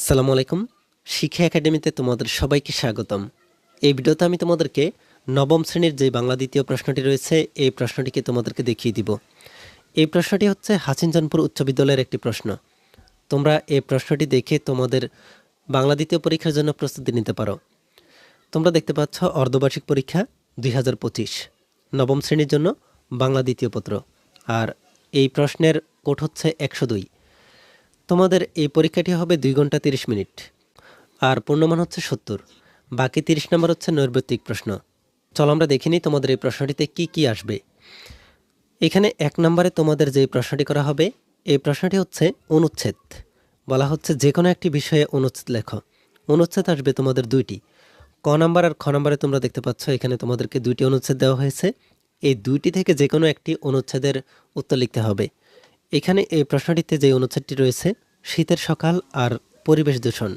আসসালামু আলাইকুম। শিক্ষা একাডেমিতে তোমাদের সবাইকে স্বাগতম। এই ভিডিওতে আমি তোমাদেরকে নবম শ্রেণীর যে বাংলা দ্বিতীয় প্রশ্নটি রয়েছে এই প্রশ্নটিকে তোমাদেরকে দেখিয়ে দিব। এই প্রশ্নটি হচ্ছে হাসিনজানপুর উচ্চ বিদ্যালয়ের একটি প্রশ্ন। তোমরা এই প্রশ্নটি দেখে তোমাদের বাংলা দ্বিতীয় পরীক্ষার জন্য প্রস্তুতি নিতে পারো। তোমরা দেখতে পাচ্ছ অর্ধবার্ষিক পরীক্ষা 2025 নবম শ্রেণীর জন্য বাংলা দ্বিতীয় পত্র। আর এই প্রশ্নের কোড হচ্ছে 102। তোমাদের এই পরীক্ষাটি হবে 2 ঘন্টা 30 মিনিট আর পূর্ণমান হচ্ছে 70। বাকি 30 নম্বর হচ্ছে নৈর্ব্যক্তিক প্রশ্ন। চলো আমরা দেখে নিই তোমাদের এই প্রশ্নটিতে কি কি আসবে। এখানে 1 নম্বরে তোমাদের যে প্রশ্নটি করা হবে এই প্রশ্নটি হচ্ছে অনুচ্ছেদ। বলা হচ্ছে যে কোনো একটি বিষয়ে অনুচ্ছেদ লেখো। অনুচ্ছেদ আসবে তোমাদের 2টি। ক নাম্বার আর খ নাম্বারে তোমরা দেখতে পাচ্ছ এখানে তোমাদেরকে 2টি অনুচ্ছেদ দেওয়া হয়েছে। এই 2টি থেকে যে কোনো একটি অনুচ্ছেদের উত্তর লিখতে হবে। এখানে এই প্রশ্নটিতে যে অনুচ্ছেদটি রয়েছে শীতের সকাল আর পরিবেশ দূষণ,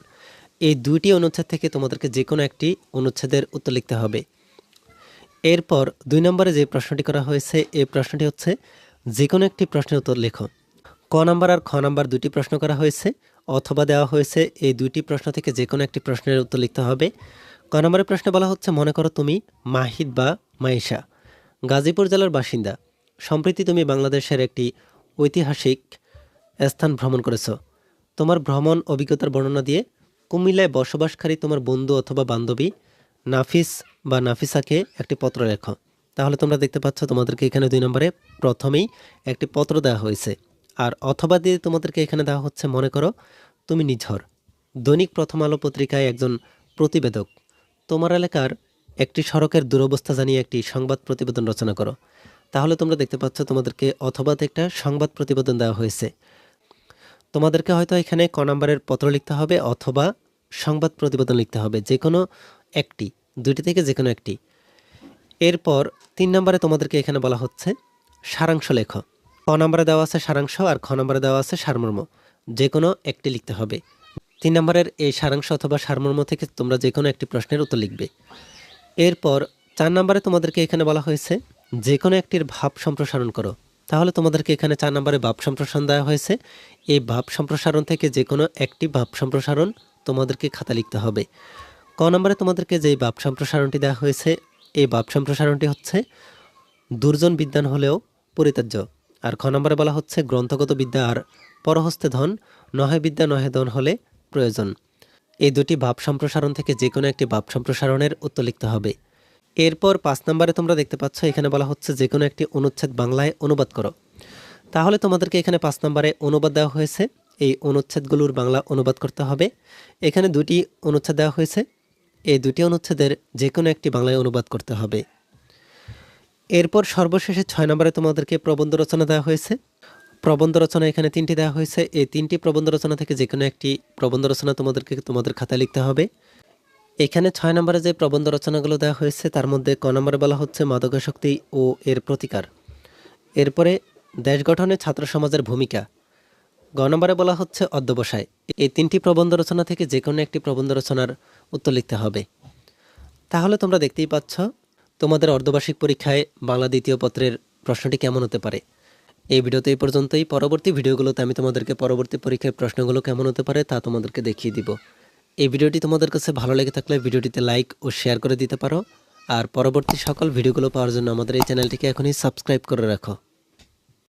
এই 2টি অনুচ্ছেদ থেকে তোমাদেরকে যে কোনো একটি অনুচ্ছেদের উত্তর লিখতে হবে। এরপর 2 নম্বরে যে প্রশ্নটি করা হয়েছে এই প্রশ্নটি হচ্ছে যে কোনো একটি প্রশ্নের উত্তর লেখো। ক নাম্বার আর খ নাম্বার 2টি প্রশ্ন করা হয়েছে অথবা দেওয়া হয়েছে এই 2টি প্রশ্ন থেকে যে কোনো একটি প্রশ্নের উত্তর লিখতে হবে। ক নম্বরের প্রশ্নে বলা হচ্ছে মনে করো তুমি মাহিদ বা মাইশা গাজীপুর জেলার বাসিন্দা। সম্প্রতি তুমি বাংলাদেশের একটি ঐতিহাসিক স্থান ভ্রমণ করেছ। তোমার ভ্রমণ অভিজ্ঞতার বর্ণনা দিয়ে কুমিল্লায় বসবাসকারী তোমার বন্ধু অথবা বান্ধবী নাফিস বা নাফিসাকে একটি পত্র লেখো। তাহলে তোমরা দেখতে পাচ্ছ তোমাদেরকে এখানে 2 নম্বরে প্রথমেই একটি পত্র দেওয়া হয়েছে। আর অথবা দিয়ে তোমাদেরকে এখানে দেওয়া হচ্ছে মনে করো তুমি নিঝর দৈনিক প্রথম আলো পত্রিকায় একজন প্রতিবেদক। তোমার এলাকার একটি সড়কের দুরবস্থা জানিয়ে একটি সংবাদ প্রতিবেদন রচনা করো। তাহলে তোমরা দেখতে পাচ্ছ তোমাদেরকে অথবাতে একটা সংবাদ প্রতিবেদন দেওয়া হয়েছে। তোমাদেরকে হয়তো এখানে ক নাম্বারের পত্র লিখতে হবে অথবা সংবাদ প্রতিবেদন লিখতে হবে, যে কোনো একটি, 2টি থেকে যে কোনো একটি। এরপর 3 নম্বরে তোমাদেরকে এখানে বলা হচ্ছে সারাংশ লেখো। ক নম্বরে দেওয়া আছে সারাংশ আর খ নম্বরে দেওয়া আছে সারমর্ম, যে কোনো একটি লিখতে হবে। 3 নম্বরের এই সারাংশ অথবা সারমর্ম থেকে তোমরা যে কোনো একটি প্রশ্নের উত্তর লিখবে। এরপর 4 নম্বরে তোমাদেরকে এখানে বলা হয়েছে যে কোনো একটির ভাব সম্প্রসারণ করো। তাহলে তোমাদেরকে এখানে 4 নম্বরে ভাব সম্প্রসারণ দেওয়া হয়েছে। এই ভাব সম্প্রসারণ থেকে যে কোনো একটি ভাব সম্প্রসারণ তোমাদেরকে খাতা লিখতে হবে। ক নম্বরে তোমাদেরকে যে ভাব সম্প্রসারণটি দেওয়া হয়েছে এই ভাব সম্প্রসারণটি হচ্ছে দুর্জন বিদ্যান হলেও পরিত্যাজ্য। আর খ নম্বরে বলা হচ্ছে গ্রন্থগত বিদ্যা আর পরহস্তে ধন নহে বিদ্যা নহে ধন হলে প্রয়োজন। এই 2টি ভাব সম্প্রসারণ থেকে যে কোনো একটি ভাব সম্প্রসারণের উত্তর লিখতে হবে। এরপর 5 নম্বরে তোমরা দেখতে পাচ্ছ এখানে বলা হচ্ছে যে কোনো একটি অনুচ্ছেদ বাংলায় অনুবাদ করো। তাহলে তোমাদেরকে এখানে 5 নম্বরে অনুবাদ দেওয়া হয়েছে। এই অনুচ্ছেদগুলোর বাংলা অনুবাদ করতে হবে। এখানে 2টি অনুচ্ছেদ দেওয়া হয়েছে। এই 2টি অনুচ্ছেদের যে কোনো একটি বাংলায় অনুবাদ করতে হবে। এরপর সর্বশেষে 6 নম্বরে তোমাদেরকে প্রবন্ধ রচনা দেওয়া হয়েছে। প্রবন্ধ রচনা এখানে 3টি দেওয়া হয়েছে। এই 3টি প্রবন্ধ রচনা থেকে যে কোনো একটি প্রবন্ধ রচনা তোমাদের খাতায় লিখতে হবে। এখানে 6 নম্বরে যে প্রবন্ধ রচনাগুলো দেওয়া হয়েছে তার মধ্যে ক নম্বরে বলা হচ্ছে মাদকাসক্তি ও এর প্রতিকার। এরপরে দেশ গঠনে ছাত্র সমাজের ভূমিকা। গ নম্বরে বলা হচ্ছে অধ্যবসায়। এই 3টি প্রবন্ধ রচনা থেকে যে কোনো একটি প্রবন্ধ রচনার উত্তর লিখতে হবে। তাহলে তোমরা দেখতেই পাচ্ছ তোমাদের অর্ধবার্ষিক পরীক্ষায় বাংলা দ্বিতীয় পত্রের প্রশ্নটি কেমন হতে পারে। এই ভিডিওতে এই পর্যন্তই। পরবর্তী ভিডিওগুলোতে আমি তোমাদেরকে পরবর্তী পরীক্ষায় প্রশ্নগুলো কেমন হতে পারে তা তোমাদেরকে দেখিয়ে দিব। এই ভিডিওটি তোমাদের কাছে ভালো লেগে থাকলে ভিডিওটিতে লাইক ও শেয়ার করে দিতে পারো। আর পরবর্তী সকল ভিডিওগুলো পাওয়ার জন্য আমাদের এই চ্যানেলটিকে এখনই সাবস্ক্রাইব করে রাখো।